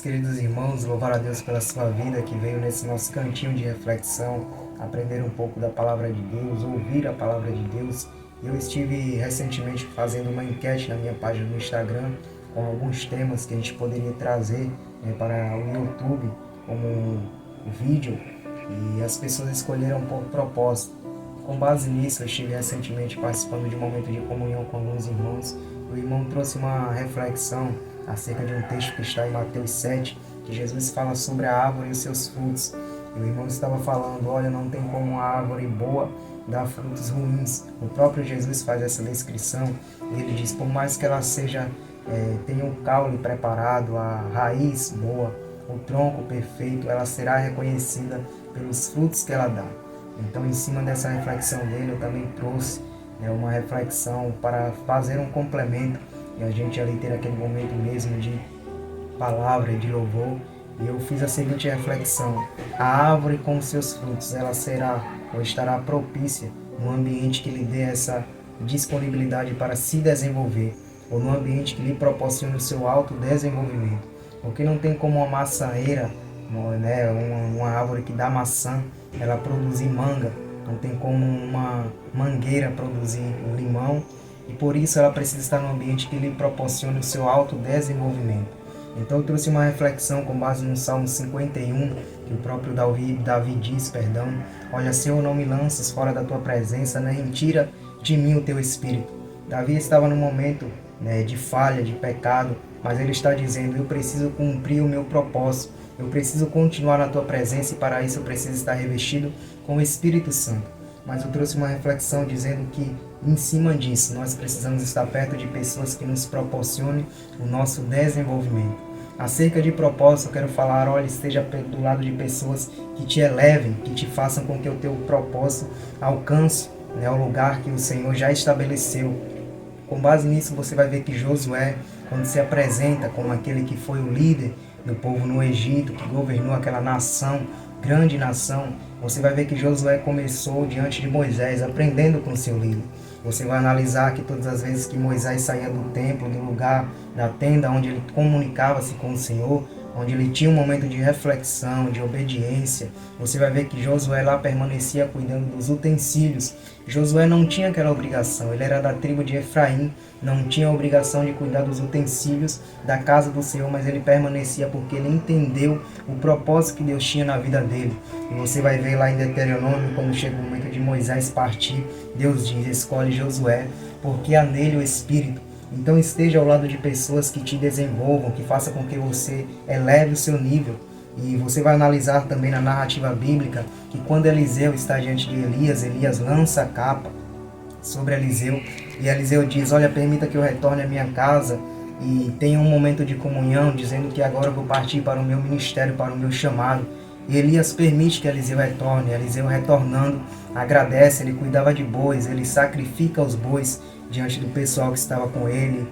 queridos irmãos, louvar a Deus pela sua vida que veio nesse nosso cantinho de reflexão, aprender um pouco da palavra de Deus, ouvir a palavra de Deus. Eu estive recentemente fazendo uma enquete na minha página no Instagram com alguns temas que a gente poderia trazer para o YouTube como vídeo, e as pessoas escolheram por propósito. Com base nisso, eu estive recentemente participando de um momento de comunhão com alguns irmãos. O irmão trouxe uma reflexão acerca de um texto que está em Mateus 7, que Jesus fala sobre a árvore e os seus frutos. E o irmão estava falando, olha, não tem como uma árvore boa dar frutos ruins. O próprio Jesus faz essa descrição e ele diz, por mais que ela tenha um caule preparado, a raiz boa, o tronco perfeito, ela será reconhecida pelos frutos que ela dá. Então, em cima dessa reflexão dele, eu também trouxe uma reflexão para fazer um complemento e a gente ali ter aquele momento mesmo de palavra e de louvor. E eu fiz a seguinte reflexão: a árvore com seus frutos, ela será ou estará propícia no ambiente que lhe dê essa disponibilidade para se desenvolver, ou no ambiente que lhe proporcione o seu autodesenvolvimento. Porque não tem como uma maçaneira, uma árvore que dá maçã, ela produzir manga. Não tem como uma mangueira produzir limão, e por isso ela precisa estar no ambiente que lhe proporcione o seu autodesenvolvimento. Então eu trouxe uma reflexão com base no Salmo 51, que o próprio Davi diz, olha, Senhor, não me lances fora da tua presença, nem tira de mim o teu espírito. Davi estava num momento de falha, de pecado, mas ele está dizendo, eu preciso cumprir o meu propósito, eu preciso continuar na tua presença e para isso eu preciso estar revestido com o Espírito Santo. Mas eu trouxe uma reflexão dizendo que, em cima disso, nós precisamos estar perto de pessoas que nos proporcionem o nosso desenvolvimento. Acerca de propósito, eu quero falar, olha, esteja do lado de pessoas que te elevem, que te façam com que o teu propósito alcance o lugar que o Senhor já estabeleceu. Com base nisso, você vai ver que Josué, quando se apresenta como aquele que foi o líder do povo no Egito, que governou aquela nação, grande nação, você vai ver que Josué começou diante de Moisés, aprendendo com seu líder. Você vai analisar que todas as vezes que Moisés saía do templo, do lugar, da tenda onde ele comunicava-se com o Senhor, onde ele tinha um momento de reflexão, de obediência, você vai ver que Josué lá permanecia cuidando dos utensílios. Josué não tinha aquela obrigação, ele era da tribo de Efraim, não tinha a obrigação de cuidar dos utensílios da casa do Senhor, mas ele permanecia porque ele entendeu o propósito que Deus tinha na vida dele. E você vai ver lá em Deuteronômio, quando chega o momento de Moisés partir, Deus diz, escolhe Josué, porque há nele o Espírito. Então esteja ao lado de pessoas que te desenvolvam, que façam com que você eleve o seu nível. E você vai analisar também na narrativa bíblica que quando Eliseu está diante de Elias, Elias lança a capa sobre Eliseu. E Eliseu diz, olha, permita que eu retorne à minha casa e tenha um momento de comunhão, dizendo que agora eu vou partir para o meu ministério, para o meu chamado. E Elias permite que Eliseu retorne. Eliseu retornando, agradece, ele cuidava de bois, ele sacrifica os bois diante do pessoal que estava com ele,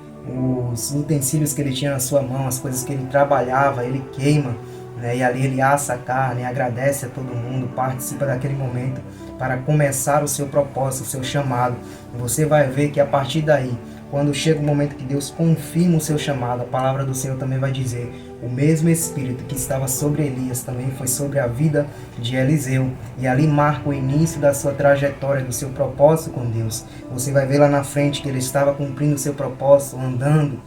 os utensílios que ele tinha na sua mão, as coisas que ele trabalhava, ele queima, e ali ele assa a carne, agradece a todo mundo, participa daquele momento para começar o seu propósito, o seu chamado. E você vai ver que a partir daí, quando chega o momento que Deus confirma o seu chamado, a palavra do Senhor também vai dizer, o mesmo Espírito que estava sobre Elias também foi sobre a vida de Eliseu. E ali marca o início da sua trajetória, do seu propósito com Deus. Você vai ver lá na frente que ele estava cumprindo o seu propósito, andando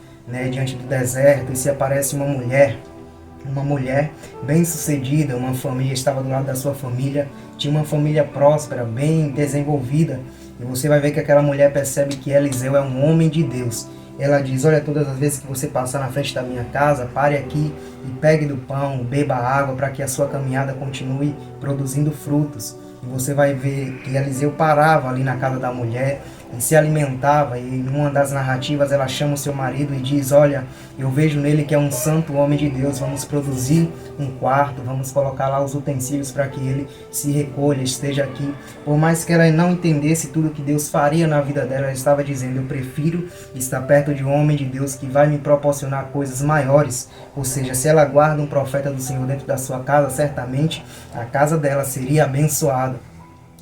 diante do deserto, e se aparece uma mulher bem-sucedida, uma família, estava do lado da sua família, tinha uma família próspera, bem desenvolvida. E você vai ver que aquela mulher percebe que Eliseu é um homem de Deus. Ela diz, olha, todas as vezes que você passar na frente da minha casa, pare aqui e pegue do pão, beba água, para que a sua caminhada continue produzindo frutos. E você vai ver que Eliseu parava ali na casa da mulher e se alimentava, e em uma das narrativas ela chama o seu marido e diz, olha, eu vejo nele que é um santo homem de Deus, vamos produzir um quarto, vamos colocar lá os utensílios para que ele se recolha, esteja aqui. Por mais que ela não entendesse tudo que Deus faria na vida dela, ela estava dizendo, eu prefiro estar perto de um homem de Deus que vai me proporcionar coisas maiores. Ou seja, se ela guarda um profeta do Senhor dentro da sua casa, certamente a casa dela seria abençoada.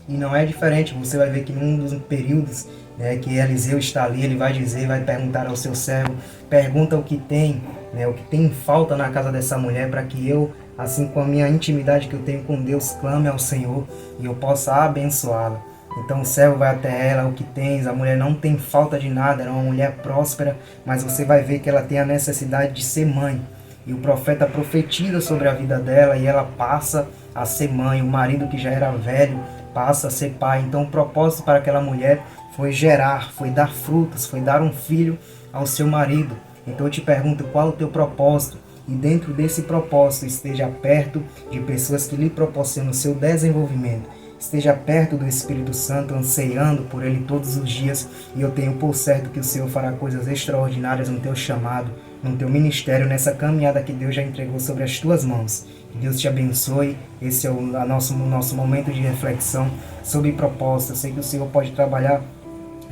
E não é diferente, você vai ver que num dos períodos, né, que Eliseu está ali, ele vai dizer, vai perguntar ao seu servo, pergunta o que tem, né, o que tem em falta na casa dessa mulher, para que eu, assim com a minha intimidade que eu tenho com Deus, clame ao Senhor e eu possa abençoá-la. Então o servo vai até ela, o que tens, a mulher não tem falta de nada, era uma mulher próspera, mas você vai ver que ela tem a necessidade de ser mãe. E o profeta profetiza sobre a vida dela e ela passa a ser mãe. O marido que já era velho passa a ser pai. Então o propósito para aquela mulher foi gerar, foi dar frutos, foi dar um filho ao seu marido. Então eu te pergunto, qual é o teu propósito? E dentro desse propósito esteja perto de pessoas que lhe proporcionam o seu desenvolvimento. Esteja perto do Espírito Santo, anseando por Ele todos os dias. E eu tenho por certo que o Senhor fará coisas extraordinárias no teu chamado, no teu ministério, nessa caminhada que Deus já entregou sobre as tuas mãos. Que Deus te abençoe. Esse é o nosso momento de reflexão sobre propósito. Eu sei que o Senhor pode trabalhar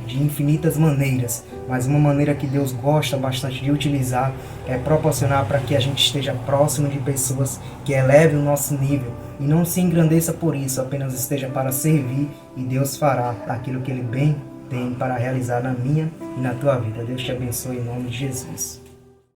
de infinitas maneiras, mas uma maneira que Deus gosta bastante de utilizar é proporcionar para que a gente esteja próximo de pessoas que elevem o nosso nível e não se engrandeça por isso, apenas esteja para servir e Deus fará aquilo que Ele bem tem para realizar na minha e na tua vida. Deus te abençoe em nome de Jesus.